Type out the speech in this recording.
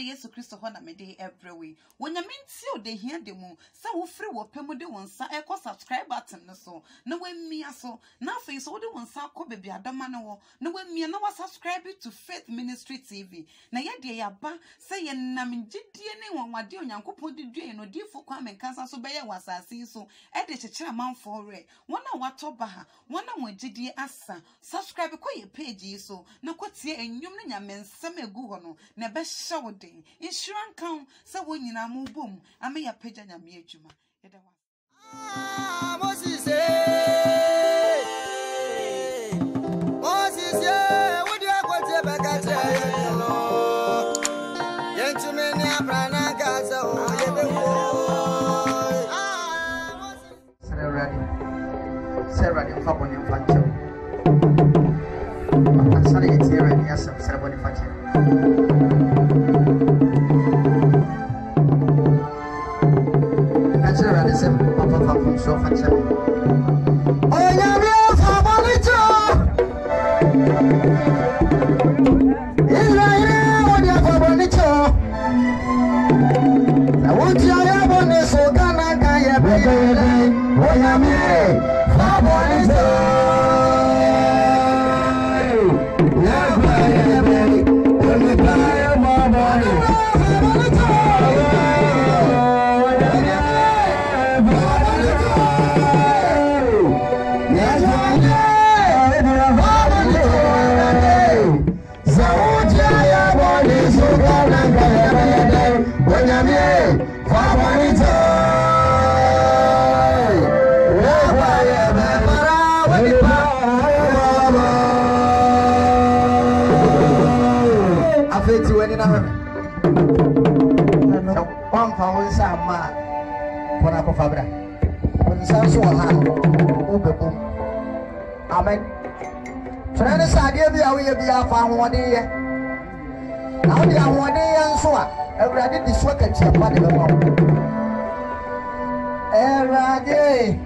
Yesu Christo ho na me dey every way. Wonya menti o de hia de mu. Sa wo free wo pemu de wonsa e ko subscribe button no so. Na we mia so. Na afi so wo de wonsa ko bebi adoma no wo. Na we mia na wa subscribe to Faith Ministry TV. Na ye de ya ba say ye nam gidie ne wonwade onyankopon de due no difo kwa menkansa so be ye wasase so. E de chechira manfo re. Wona wato ba ha. Wona mo gidie asa. Subscribe ko ye page so. Na ko tie enwum no nyamensem egu ho no. Na be hye den. Insurance count say wo nyina mo bom. Ame ya page nyame adwuma. Ye de wa. Moses what do you go to back at Sarah, the Fabon Infantile. I'm sorry, it's here and yes, I'm Sarah Infantile. And Sarah is a papa from Sofa. Oh, yeah, Fabonito! Israel, what Fabonito? I want you to have on this Ogana Kaya, baby. Oh, yeah, Amen. Friends, I give you a found 1 year. Now they are 1 day and so already this work at your body. Every day.